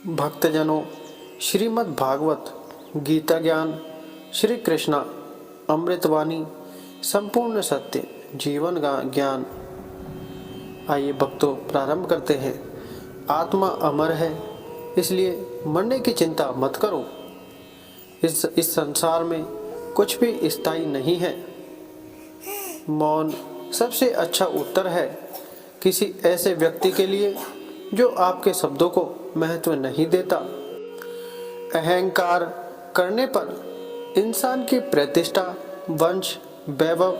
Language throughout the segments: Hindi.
भक्तजनों, श्रीमद् भागवत गीता ज्ञान श्री कृष्णा अमृतवाणी संपूर्ण सत्य जीवन का ज्ञान। आइए भक्तों, प्रारंभ करते हैं। आत्मा अमर है, इसलिए मरने की चिंता मत करो। इस संसार में कुछ भी स्थायी नहीं है। मौन सबसे अच्छा उत्तर है किसी ऐसे व्यक्ति के लिए जो आपके शब्दों को महत्व नहीं देता। अहंकार करने पर इंसान की प्रतिष्ठा, वंश, वैभव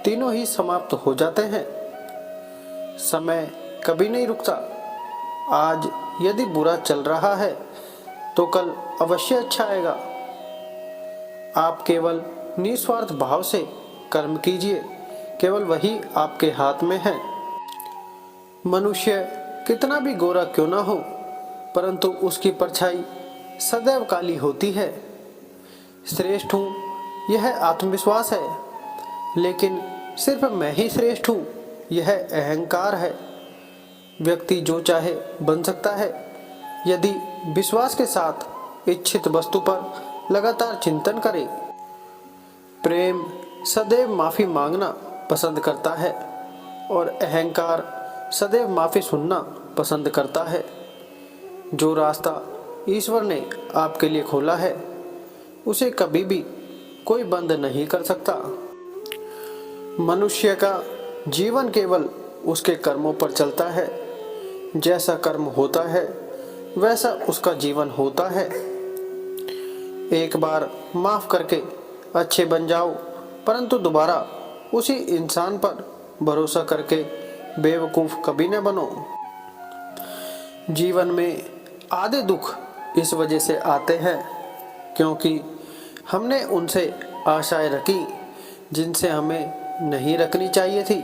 तीनों ही समाप्त हो जाते हैं। समय कभी नहीं रुकता। आज यदि बुरा चल रहा है तो कल अवश्य अच्छा आएगा। आप केवल निस्वार्थ भाव से कर्म कीजिए, केवल वही आपके हाथ में है। मनुष्य कितना भी गोरा क्यों ना हो, परंतु उसकी परछाई सदैव काली होती है। श्रेष्ठ हूँ यह आत्मविश्वास है, लेकिन सिर्फ मैं ही श्रेष्ठ हूँ यह अहंकार है। व्यक्ति जो चाहे बन सकता है यदि विश्वास के साथ इच्छित वस्तु पर लगातार चिंतन करे। प्रेम सदैव माफी मांगना पसंद करता है और अहंकार सदैव माफी सुनना पसंद करता है। जो रास्ता ईश्वर ने आपके लिए खोला है उसे कभी भी कोई बंद नहीं कर सकता। मनुष्य का जीवन केवल उसके कर्मों पर चलता है। जैसा कर्म होता है वैसा उसका जीवन होता है। एक बार माफ करके अच्छे बन जाओ, परंतु दोबारा उसी इंसान पर भरोसा करके बेवकूफ कभी न बनो। जीवन में आधे दुख इस वजह से आते हैं क्योंकि हमने उनसे आशाएं रखी जिनसे हमें नहीं रखनी चाहिए थी।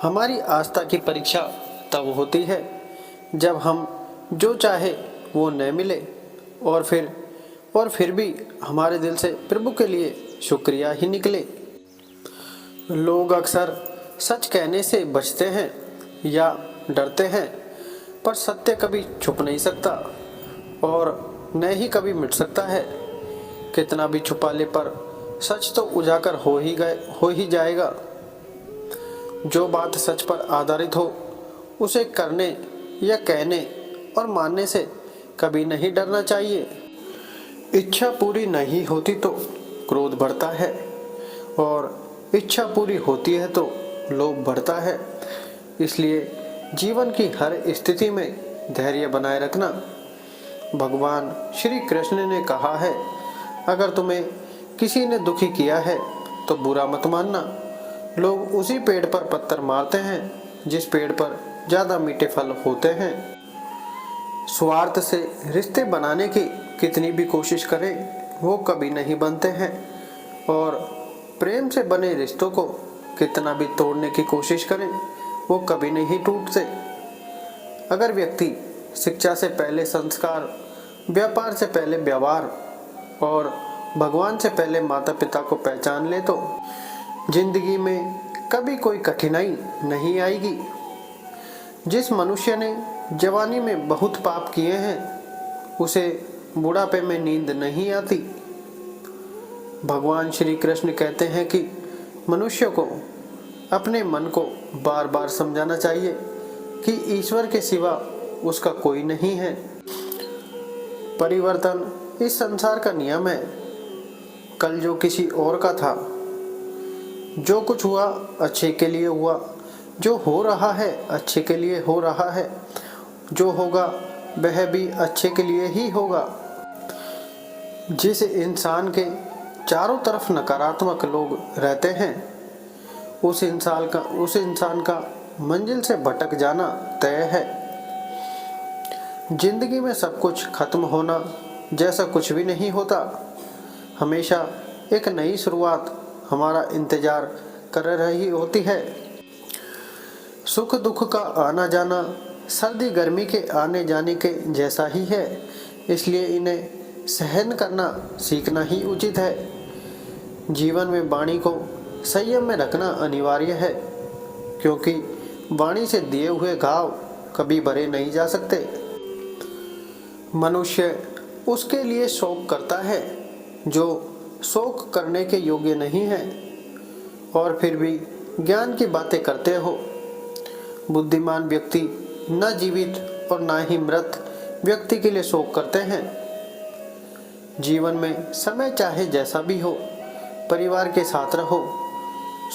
हमारी आस्था की परीक्षा तब होती है जब हम जो चाहे वो न मिले और फिर भी हमारे दिल से प्रभु के लिए शुक्रिया ही निकले। लोग अक्सर सच कहने से बचते हैं या डरते हैं, पर सत्य कभी छुप नहीं सकता और न ही कभी मिट सकता है। कितना भी छुपा ले पर सच तो उजागर हो ही जाएगा। जो बात सच पर आधारित हो उसे करने या कहने और मानने से कभी नहीं डरना चाहिए। इच्छा पूरी नहीं होती तो क्रोध बढ़ता है और इच्छा पूरी होती है तो लोभ बढ़ता है। इसलिए जीवन की हर स्थिति में धैर्य बनाए रखना। भगवान श्री कृष्ण ने कहा है, अगर तुम्हें किसी ने दुखी किया है तो बुरा मत मानना। लोग उसी पेड़ पर पत्थर मारते हैं जिस पेड़ पर ज्यादा मीठे फल होते हैं। स्वार्थ से रिश्ते बनाने की कितनी भी कोशिश करें वो कभी नहीं बनते हैं और प्रेम से बने रिश्तों को कितना भी तोड़ने की कोशिश करें वो कभी नहीं टूटते। अगर व्यक्ति शिक्षा से पहले संस्कार, व्यापार से पहले व्यवहार और भगवान से पहले माता पिता को पहचान ले तो जिंदगी में कभी कोई कठिनाई नहीं आएगी। जिस मनुष्य ने जवानी में बहुत पाप किए हैं उसे बुढ़ापे में नींद नहीं आती। भगवान श्री कृष्ण कहते हैं कि मनुष्य को अपने मन को बार बार समझाना चाहिए कि ईश्वर के सिवा उसका कोई नहीं है। परिवर्तन इस संसार का नियम है। कल जो किसी और का था, जो कुछ हुआ अच्छे के लिए हुआ, जो हो रहा है अच्छे के लिए हो रहा है, जो होगा वह भी अच्छे के लिए ही होगा। जिस इंसान के चारों तरफ नकारात्मक लोग रहते हैं उस इंसान का मंजिल से भटक जाना तय है। जिंदगी में सब कुछ खत्म होना जैसा कुछ भी नहीं होता। हमेशा एक नई शुरुआत हमारा इंतजार कर रही होती है। सुख दुख का आना जाना सर्दी गर्मी के आने जाने के जैसा ही है, इसलिए इन्हें सहन करना सीखना ही उचित है। जीवन में वाणी को संयम में रखना अनिवार्य है क्योंकि वाणी से दिए हुए घाव कभी भरे नहीं जा सकते। मनुष्य उसके लिए शोक करता है जो शोक करने के योग्य नहीं है, और फिर भी ज्ञान की बातें करते हो। बुद्धिमान व्यक्ति न जीवित और न ही मृत व्यक्ति के लिए शोक करते हैं। जीवन में समय चाहे जैसा भी हो, परिवार के साथ रहो।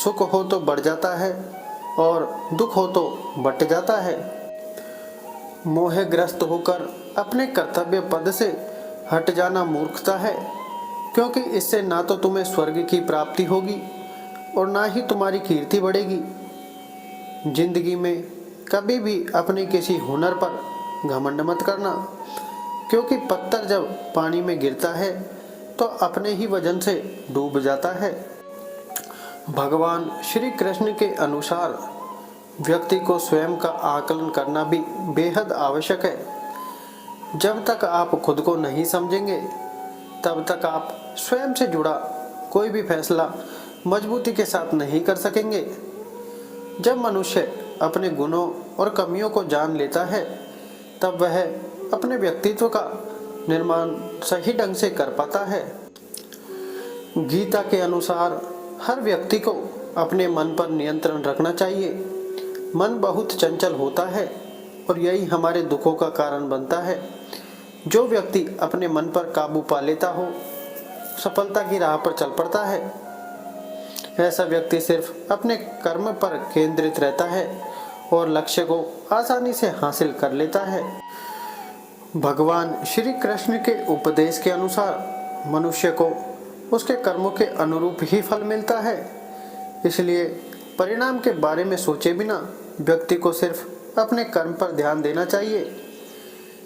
सुख हो तो बढ़ जाता है और दुख हो तो बट जाता है। मोहग्रस्त होकर अपने कर्तव्य पद से हट जाना मूर्खता है, क्योंकि इससे ना तो तुम्हें स्वर्ग की प्राप्ति होगी और ना ही तुम्हारी कीर्ति बढ़ेगी। जिंदगी में कभी भी अपने किसी हुनर पर घमंड मत करना, क्योंकि पत्थर जब पानी में गिरता है तो अपने ही वजन से डूब जाता है। भगवान श्री कृष्ण के अनुसार व्यक्ति को स्वयं का आकलन करना भी बेहद आवश्यक है। जब तक आप खुद को नहीं समझेंगे तब तक आप स्वयं से जुड़ा कोई भी फैसला मजबूती के साथ नहीं कर सकेंगे। जब मनुष्य अपने गुणों और कमियों को जान लेता है तब वह अपने व्यक्तित्व का निर्माण सही ढंग से कर पाता है। गीता के अनुसार हर व्यक्ति को अपने मन पर नियंत्रण रखना चाहिए। मन बहुत चंचल होता है और यही हमारे दुखों का कारण बनता है। जो व्यक्ति अपने मन पर काबू पा लेता हो, सफलता की राह पर चल पड़ता है। ऐसा व्यक्ति सिर्फ अपने कर्म पर केंद्रित रहता है और लक्ष्य को आसानी से हासिल कर लेता है। भगवान श्री कृष्ण के उपदेश के अनुसार मनुष्य को उसके कर्मों के अनुरूप ही फल मिलता है। इसलिए परिणाम के बारे में सोचे बिना व्यक्ति को सिर्फ अपने कर्म पर ध्यान देना चाहिए।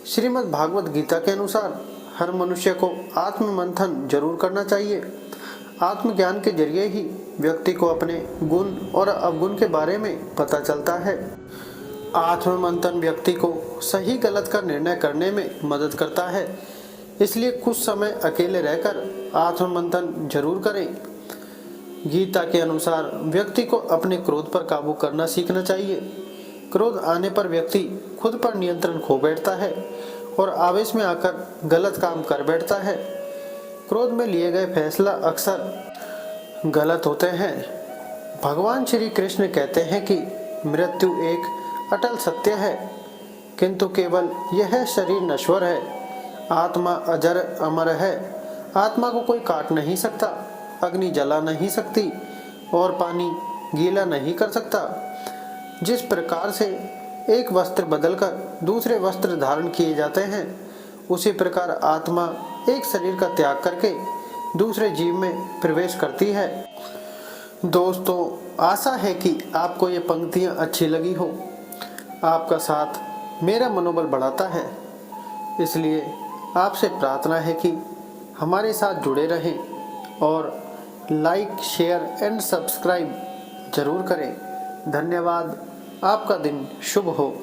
श्रीमद् भागवत गीता के अनुसार हर मनुष्य को आत्म मंथन जरूर करना चाहिए। आत्मज्ञान के जरिए ही व्यक्ति को अपने गुण और अवगुण के बारे में पता चलता है। आत्म मंथन व्यक्ति को सही गलत का निर्णय करने में मदद करता है। इसलिए कुछ समय अकेले रहकर आत्म मंथन जरूर करें। गीता के अनुसार व्यक्ति को अपने क्रोध पर काबू करना सीखना चाहिए। क्रोध आने पर व्यक्ति खुद पर नियंत्रण खो बैठता है और आवेश में आकर गलत काम कर बैठता है। क्रोध में लिए गए फैसला अक्सर गलत होते हैं। भगवान श्री कृष्ण कहते हैं कि मृत्यु एक अटल सत्य है, किंतु केवल यह शरीर नश्वर है। आत्मा अजर अमर है। आत्मा को कोई काट नहीं सकता, अग्नि जला नहीं सकती और पानी गीला नहीं कर सकता। जिस प्रकार से एक वस्त्र बदलकर दूसरे वस्त्र धारण किए जाते हैं, उसी प्रकार आत्मा एक शरीर का त्याग करके दूसरे जीव में प्रवेश करती है। दोस्तों, आशा है कि आपको ये पंक्तियाँ अच्छी लगी हो। आपका साथ मेरा मनोबल बढ़ाता है, इसलिए आपसे प्रार्थना है कि हमारे साथ जुड़े रहें और लाइक, शेयर एंड सब्सक्राइब जरूर करें। धन्यवाद। आपका दिन शुभ हो।